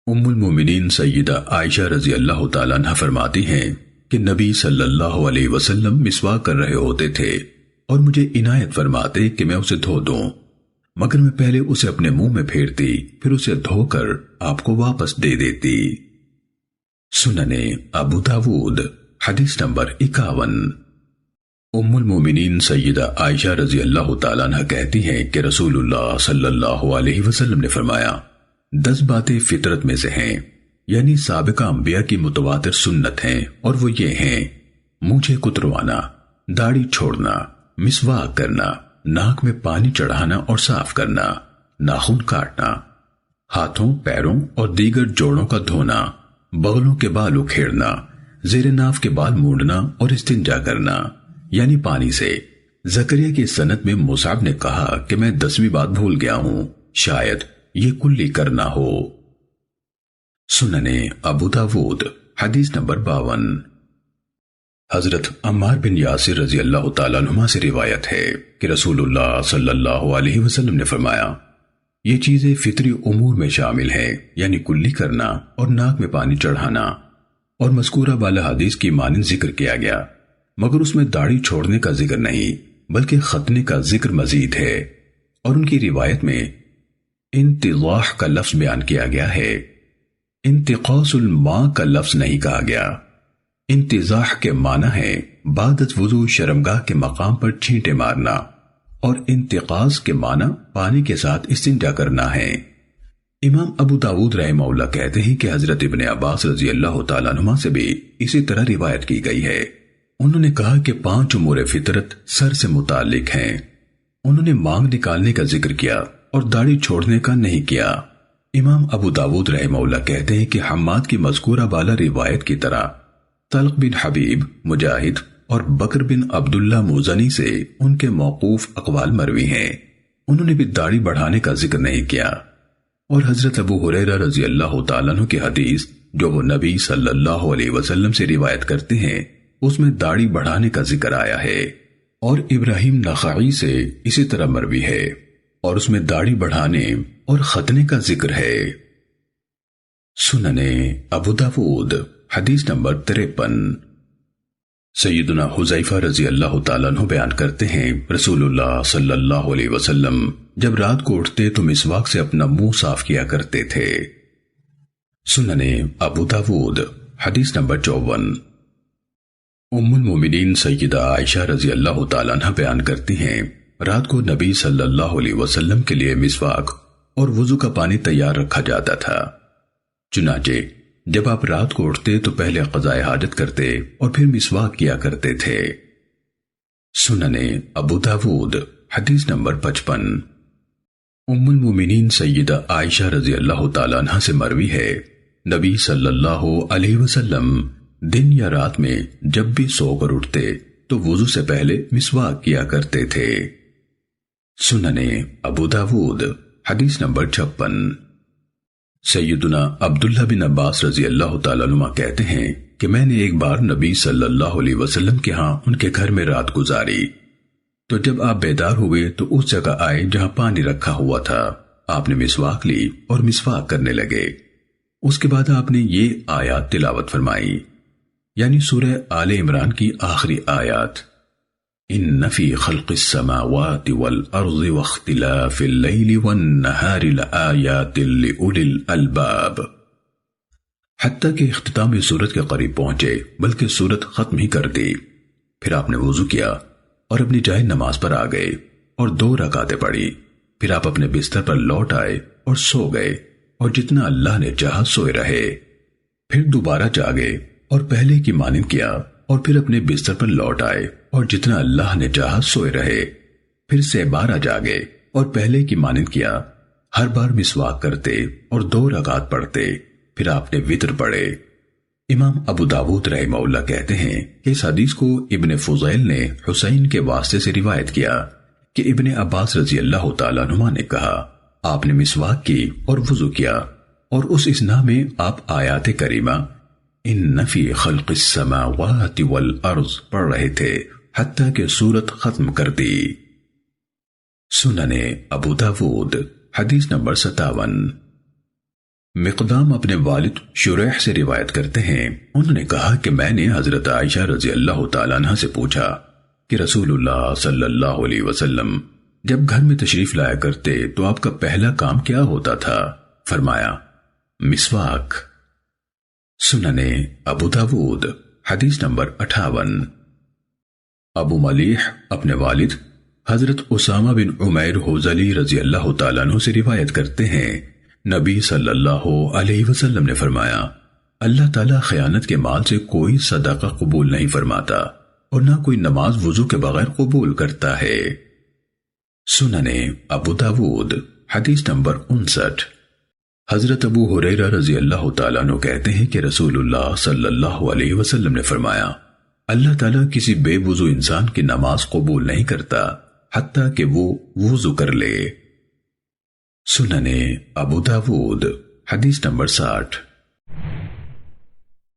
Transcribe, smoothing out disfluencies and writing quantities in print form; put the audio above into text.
ام المومنین سیدہ عائشہ رضی اللہ تعالیٰ عنہ فرماتی ہیں کہ نبی صلی اللہ علیہ وسلم مسواک کر رہے ہوتے تھے اور مجھے عنایت فرماتے کہ میں اسے دھو دوں، مگر میں پہلے اسے اپنے منہ میں پھیرتی پھر اسے دھو کر آپ کو واپس دے دیتی۔ سننے ابو داود حدیث نمبر 51۔ ام المومنین سیدہ عائشہ رضی اللہ تعالیٰ عنہ کہتی ہیں کہ رسول اللہ صلی اللہ علیہ وسلم نے فرمایا 10 باتیں فطرت میں سے ہیں، یعنی سابقہ انبیاء کی متواتر سنت ہیں، اور وہ یہ ہیں: مونچھیں کتروانا، داڑھی چھوڑنا، مسواک کرنا، ناک میں پانی چڑھانا اور صاف کرنا، ناخن کاٹنا، ہاتھوں پیروں اور دیگر جوڑوں کا دھونا، بغلوں کے بال اکھیڑنا، زیر ناف کے بال مونڈنا اور استنجا کرنا، یعنی پانی سے۔ زکریا کی سند میں مصعب نے کہا کہ میں 10ویں بات بھول گیا ہوں، شاید یہ کلی کرنا ہو۔ سننے ابو داود حدیث نمبر 52۔ حضرت عمار بن یاسر رضی اللہ تعالیٰ عنہ سے روایت ہے کہ رسول اللہ صلی اللہ علیہ وسلم نے فرمایا یہ چیزیں فطری امور میں شامل ہیں، یعنی کلی کرنا اور ناک میں پانی چڑھانا، اور مذکورہ والا حدیث کی مانند ذکر کیا گیا، مگر اس میں داڑھی چھوڑنے کا ذکر نہیں بلکہ ختنے کا ذکر مزید ہے، اور ان کی روایت میں انتضاح کا لفظ بیان کیا گیا ہے، انتقاص الماء کا لفظ نہیں کہا گیا۔ انتضاح کے معنی ہے بعد از وضو شرمگاہ کے مقام پر چھینٹے مارنا، اور انتقاص کے معنی پانی کے ساتھ استنجا کرنا ہے۔ امام ابو داود رحمہ اللہ کہتے ہیں کہ حضرت ابن عباس رضی اللہ تعالیٰ عنہ سے بھی اسی طرح روایت کی گئی ہے۔ انہوں نے کہا کہ 5 امور فطرت سر سے متعلق ہیں۔ انہوں نے مانگ نکالنے کا ذکر کیا اور داڑھی چھوڑنے کا نہیں کیا۔ امام ابو داود رحمہ اللہ کہتے ہیں کہ حماد کی مذکورہ بالا روایت کی طرح طلق بن حبیب، مجاہد اور بکر بن عبداللہ موزنی سے ان کے موقوف اقوال مروی ہیں۔ انہوں نے بھی داڑھی بڑھانے کا ذکر نہیں کیا۔ اور حضرت ابو ہریرہ رضی اللہ تعالیٰ عنہ کی حدیث جو وہ نبی صلی اللہ علیہ وسلم سے روایت کرتے ہیں اس میں داڑھی بڑھانے کا ذکر آیا ہے، اور ابراہیم نخعی سے اسی طرح مروی ہے، اور اس میں داڑھی بڑھانے اور ختنے کا ذکر ہے۔ سننے ابو داود حدیث نمبر 53۔ سیدنا حذیفہ رضی اللہ تعالیٰ عنہ بیان کرتے ہیں رسول اللہ صلی اللہ علیہ وسلم جب رات کو اٹھتے تو مسواک سے اپنا منہ صاف کیا کرتے تھے۔ سننے ابو داود حدیث نمبر 54۔ ام المومنین سیدہ عائشہ رضی اللہ تعالیٰ عنہ بیان کرتی ہیں رات کو نبی صلی اللہ علیہ وسلم کے لیے مسواک اور وضو کا پانی تیار رکھا جاتا تھا، چنانچہ جب آپ رات کو اٹھتے تو پہلے قضاء حاجت کرتے اور پھر مسواک کیا کرتے تھے۔ سننے ابو داود حدیث نمبر 55۔ ام المومنین سیدہ عائشہ رضی اللہ تعالیٰ عنہ سے مروی ہے نبی صلی اللہ علیہ وسلم دن یا رات میں جب بھی سو کر اٹھتے تو وضو سے پہلے مسواک کیا کرتے تھے۔ سننے ابو داود حدیث نمبر 56۔ سیدنا عبداللہ بن عباس رضی اللہ تعالیٰ عنہ کہتے ہیں کہ میں نے ایک بار نبی صلی اللہ علیہ وسلم کے ہاں ان کے گھر میں رات گزاری، تو جب آپ بیدار ہوئے تو اس جگہ آئے جہاں پانی رکھا ہوا تھا، آپ نے مسواک لی اور مسواک کرنے لگے۔ اس کے بعد آپ نے یہ آیات تلاوت فرمائی، یعنی سورہ آل عمران کی آخری آیات، ان فی خلق السماوات والارض واختلاف اللیل والنہار لآیات لأولی الالباب، حتیٰ کہ اختتام سورت کے قریب پہنچے بلکہ سورت ختم ہی کر دی۔ پھر آپ نے وضو کیا اور اپنی جائے نماز پر آ گئے اور 2 رکعتیں پڑھی، پھر آپ اپنے بستر پر لوٹ آئے اور سو گئے، اور جتنا اللہ نے چاہا سوئے رہے۔ پھر دوبارہ جاگے اور پہلے کی مانند کیا، اور پھر اپنے بستر پر لوٹ آئے اور جتنا اللہ نے چاہا سوئے رہے۔ پھر سے 12 جاگے اور پہلے کی مانند کیا، ہر بار مسواک کرتے اور 2 رکعت پڑھتے، پھر آپ نے وتر پڑھے۔ امام ابو داود رحمہ اللہ کہتے ہیں کہ اس حدیث کو ابن فضیل نے حسین کے واسطے سے روایت کیا کہ ابن عباس رضی اللہ تعالیٰ عنہ نے کہا آپ نے مسواک کی اور وضو کیا، اور اس اسنا میں آپ آیات کریمہ ان فی خلق السماوات والارض پڑھ رہے تھے حتیٰ کہ سورت ختم کر دی۔ سننے ابو داود حدیث نمبر 57۔ مقدام اپنے والد شریح سے روایت کرتے ہیں، انہوں نے کہا کہ میں نے حضرت عائشہ رضی اللہ تعالیٰ عنہ سے پوچھا کہ رسول اللہ صلی اللہ علیہ وسلم جب گھر میں تشریف لایا کرتے تو آپ کا پہلا کام کیا ہوتا تھا؟ فرمایا مسواک۔ سننے ابو داود حدیث نمبر 58۔ ابو ملیح اپنے والد حضرت اسامہ بن عمیر حوزلی رضی اللہ تعالیٰ عنہ سے روایت کرتے ہیں، نبی صلی اللہ علیہ وسلم نے فرمایا، اللہ تعالیٰ خیانت کے مال سے کوئی صدقہ قبول نہیں فرماتا اور نہ کوئی نماز وضو کے بغیر قبول کرتا ہے۔ سننے ابو داود حدیث نمبر 59۔ حضرت ابو ہریرہ رضی اللہ تعالیٰ عنہ کہتے ہیں کہ رسول اللہ صلی اللہ علیہ وسلم نے فرمایا، اللہ تعالیٰ کسی بے وضو انسان کی نماز قبول نہیں کرتا حتیٰ کہ وہ وضو کر لے۔ سننے ابو داود حدیث نمبر 60۔